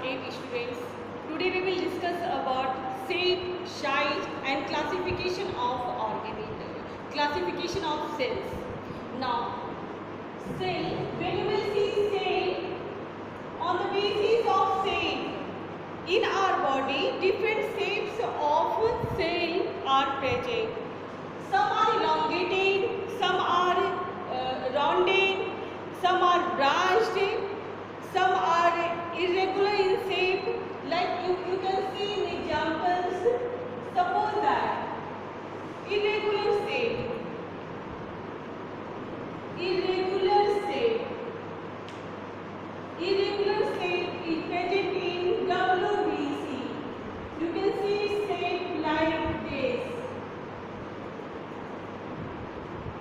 8 students. Today we will discuss about shape, size and classification of organisms. Classification of cells. Now, cell, when you will see cell, on the basis of cell, in our body, different shapes of cell are present. Some are elongated, some are rounded, some are branched, some are irregular in shape. Like you can see in examples. Suppose that irregular shape, irregular shape, irregular shape is present in WBC. You can see shape like this.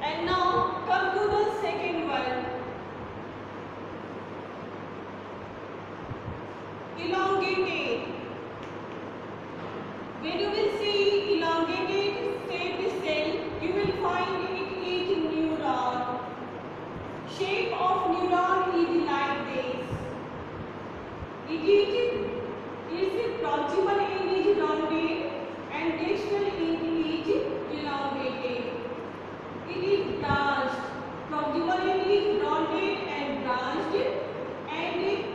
And now come to the second one. Elongated. When you will see elongated shaped cell, you will find it is neuron. Shape of neuron is like this. Its proximal end is rounded and distal end is elongated. It is branched. Proximal end is rounded and branched, and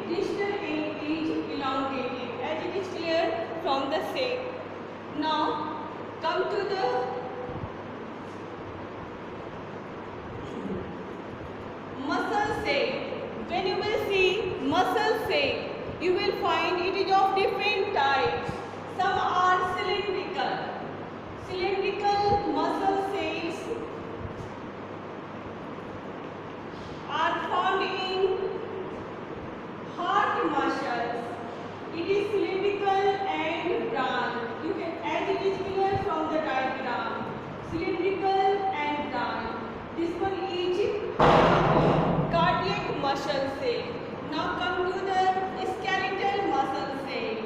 distal end is elongated, as it is clear from the shape. Now come to the muscle shape. When you will see muscle shape, you will find it is of different types. Some are cylindrical. Cylindrical muscle shapes are found in heart muscles. It is cylindrical and branched. You can, as it is clear from the diagram, cylindrical and branched. This one is cardiac muscle shape. Now come to the skeletal muscle shape.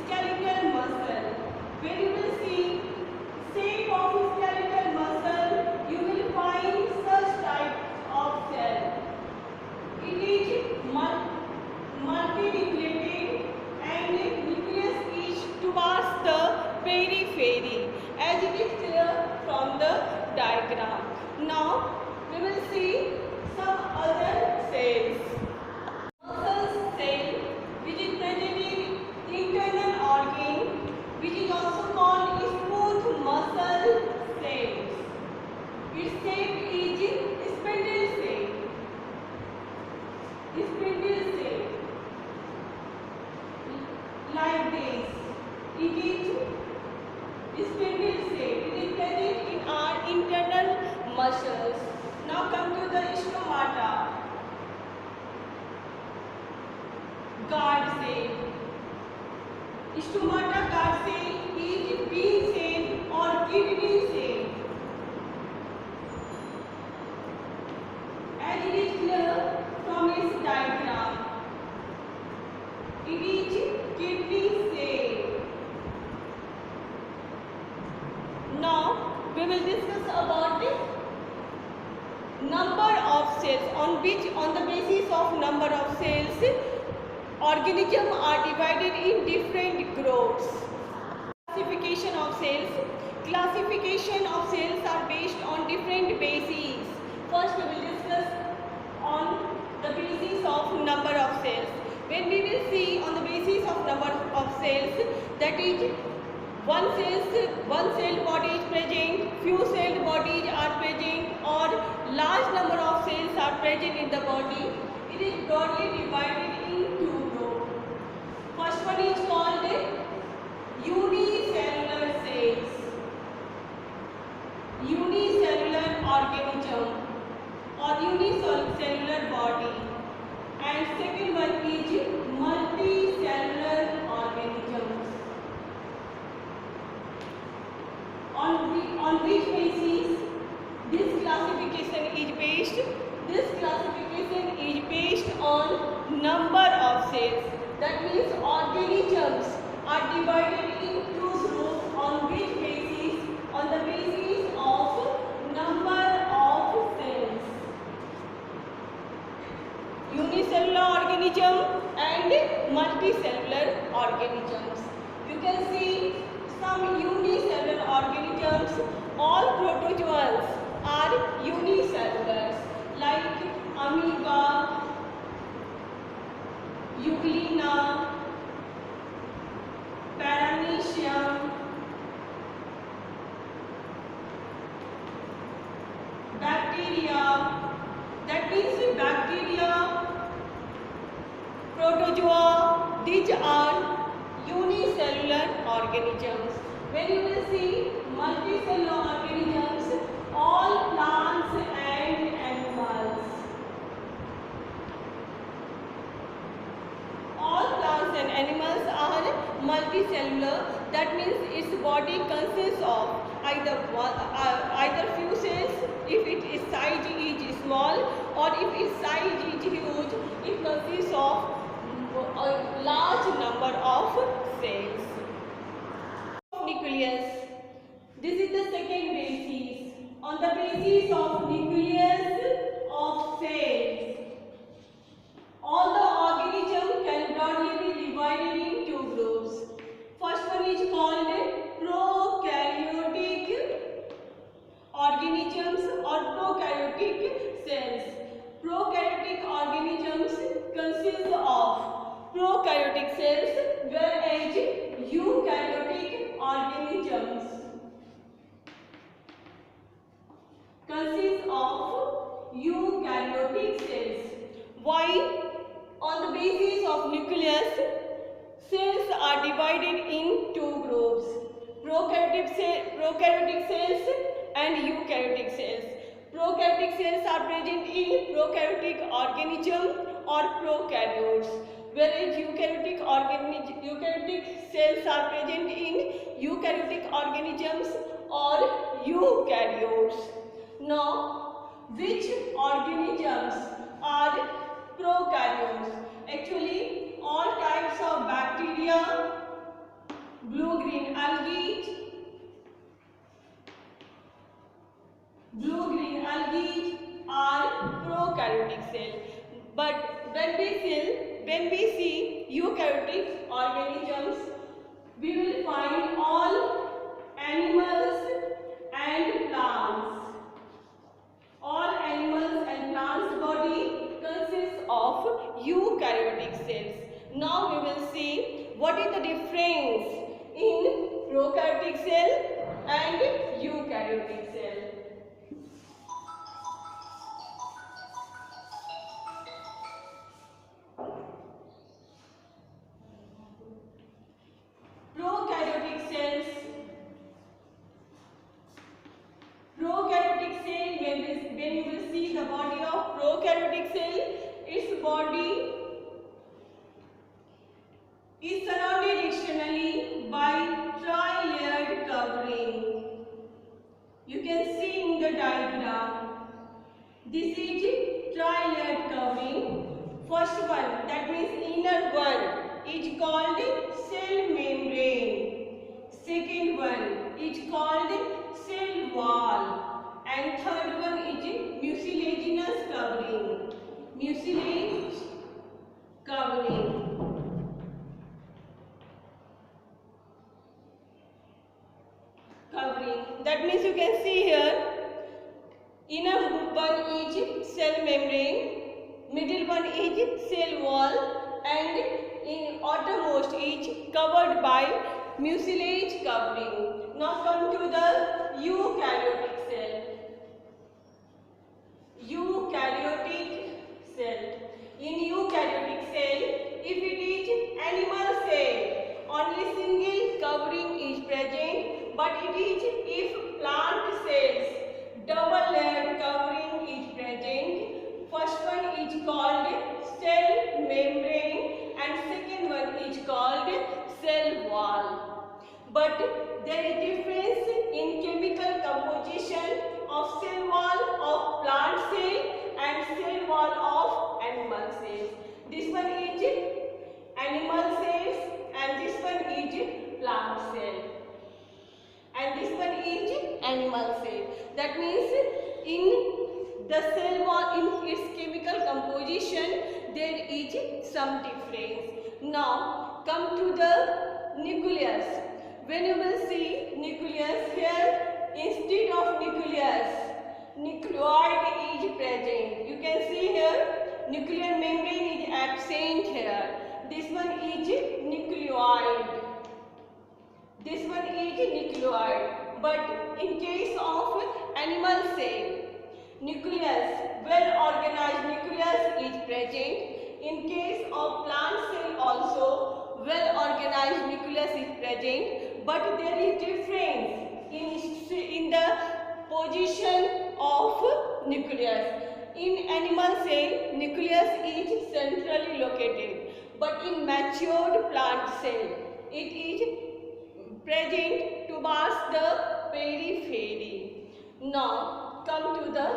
Skeletal muscle. When you will see shape of skeletal muscle, you will find such type of cell. It is multinucleated and nucleus is towards the periphery, as it is clear from the diagram. Now we will see some other cells. Muscle cell, which is present in internal organ, which is also called smooth muscle cells. Its shape is spindle shape. Spindle shape, like this. It is spindle shape. It is present in our internal muscles. Now come to the stomata. Guard shape. Stomata guard shape is bean shape or kidney shape. As it is clear from its diagram, it is kidney shape. Now we will discuss about the number of cells, on the basis of number of cells, organisms are divided in different groups. Classification of cells. Classification of cells are based on different bases. First we will discuss on the basis of number of cells. When we will see on the basis of number of cells, that is one cell body is present, few celled bodies are present, or large number of cells are present in the body, it is broadly divided in two groups. First one is called unicellular cells, unicellular organism or unicellular body, and second one is multicellular organisms. On which basis this classification is based? This classification is based on number of cells. That means organisms are divided into groups on which basis? On the basis of number of cells. Union multicellular organisms. You can see some unicellular organisms. All protozoans are unicellular, like amoeba, euglena, paramecium, bacteria. That means bacteria, protozoa, these are unicellular organisms. When you will see multicellular organisms, all plants and animals. All plants and animals are multicellular. That means its body consists of either few cells. If its size is small, or if its size is huge, it consists of a large number of cells. Nucleus. This is the second basis. On the basis of nucleus of cells, all the organisms can broadly be divided in two groups. First one is called prokaryotic organisms or prokaryotic cells. Prokaryotic organisms consist of prokaryotic cells, whereas eukaryotic organisms consist of eukaryotic cells. Why? On the basis of nucleus, cells are divided in two groups: prokaryotic cells and eukaryotic cells. Prokaryotic cells are present in prokaryotic organism or prokaryotes, whereas eukaryotic cells are present in eukaryotic organisms or eukaryotes. Now, which organisms are prokaryotes? Actually, all types of bacteria, blue-green algae are prokaryotic cells. But when we see eukaryotic organisms, we will find all animals and plants. All animals and plants body consists of eukaryotic cells. Now we will see what is the difference in prokaryotic cell and eukaryotic cell. Prokaryotic cells. Prokaryotic cell, when you will see the body of prokaryotic cell, its body is surrounded externally by tri-layered covering. You can see in the diagram. This is tri-layered covering. First one, that means inner one, is called cell membrane. Second one is called cell wall. And third one is mucilaginous covering. Mucilage covering. That means you can see here, inner one is cell membrane, middle one is cell wall, and in outermost is covered by mucilage covering. Now come to the eukaryotic cell. Eukaryotic cell. In eukaryotic cell, if it is animal cell, only single covering is present. But it is if plant cells, double layered covering is present. First one is called cell membrane and second one is called cell wall. But there is difference in chemical composition of cell wall of plant cell and cell wall of animal cells. This one is animal cells and this one is plant cell. And this one is animal cell. That means in the cell wall, in its chemical composition, there is some difference. Now come to the nucleus. When you will see nucleus here, instead of nucleus, nucleoid is present. You can see here nuclear membrane is absent here. This one is nucleoid. This one is nucleoid. But in case of animal cell, nucleus, well organized nucleus is present. In case of plant cell also, well organized nucleus is present. But there is difference in the position of nucleus. In animal cell, nucleus is centrally located. But in matured plant cell, it is present towards the periphery. Now come to the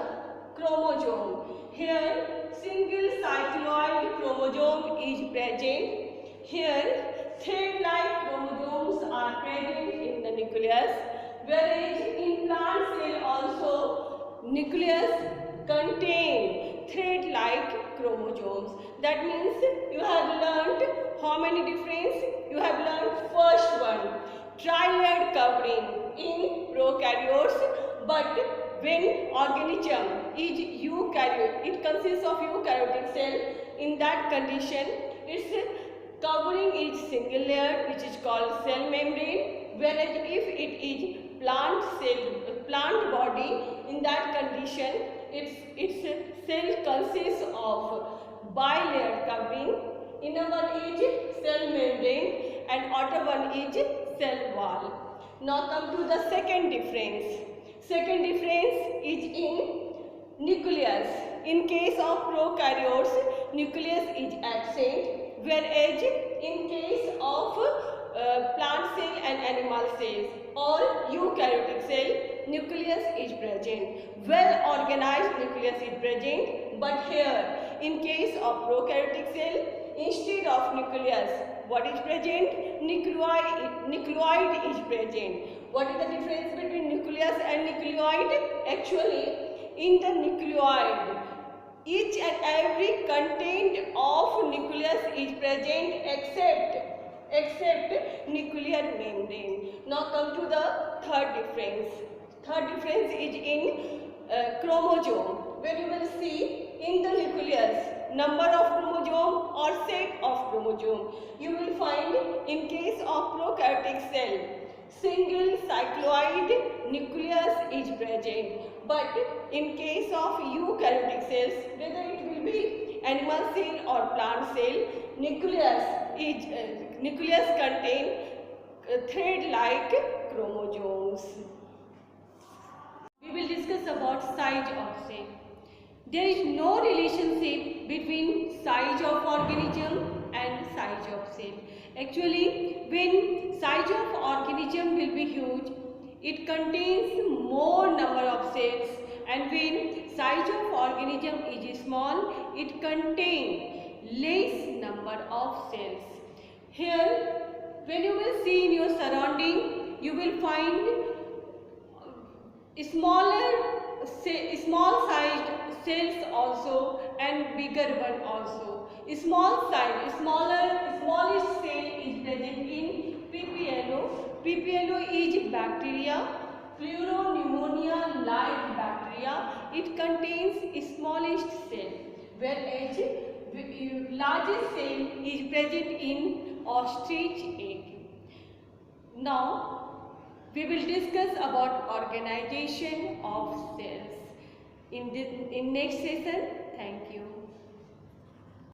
chromosome. Here single cycloid chromosome is present. Here thread-like chromosomes are present in the nucleus. Whereas in plant cell also nucleus contain thread-like chromosomes. That means you have learnt how many difference? You have learnt first one, trilayered covering in prokaryotes, but when organism is eukaryote, it consists of eukaryotic cell. In that condition, its covering is single layered, which is called cell membrane. Whereas if it is plant cell, plant body, in that condition, its cell consists of bilayered covering. Inner one is cell membrane and outer one is cell wall. Now come to the second difference. Second difference is in nucleus. In case of prokaryotes, nucleus is absent, whereas in case of plant cell and animal cells or eukaryotic cell, nucleus is present. Well organized nucleus is present, but here in case of prokaryotic cell, instead of nucleus, what is present? Nucleoid is present. What is the difference between nucleus and nucleoid? Actually, in the nucleoid, each and every content of nucleus is present except nuclear membrane. Now come to the third difference. Third difference is in chromosome. When you will see in the nucleus, number of chromosome or set of chromosome, you will find in case of prokaryotic cell, single cycloid nucleus is present. But in case of eukaryotic cells, whether it will be animal cell or plant cell, nucleus contain thread-like chromosomes. We will discuss about size of cell. There is no relationship between size of organism and size of cell. Actually, when size of organism will be huge, it contains more number of cells, and when size of organism is small, it contains less number of cells. Here, when you will see in your surrounding, you will find small sized cells also and bigger one also. Smallest cell is present in PPLO. PPLO is bacteria, Pleuropneumonia-like bacteria. It contains smallest cell, whereas largest cell is present in ostrich egg. Now we will discuss about organization of cells in next session. Thank you.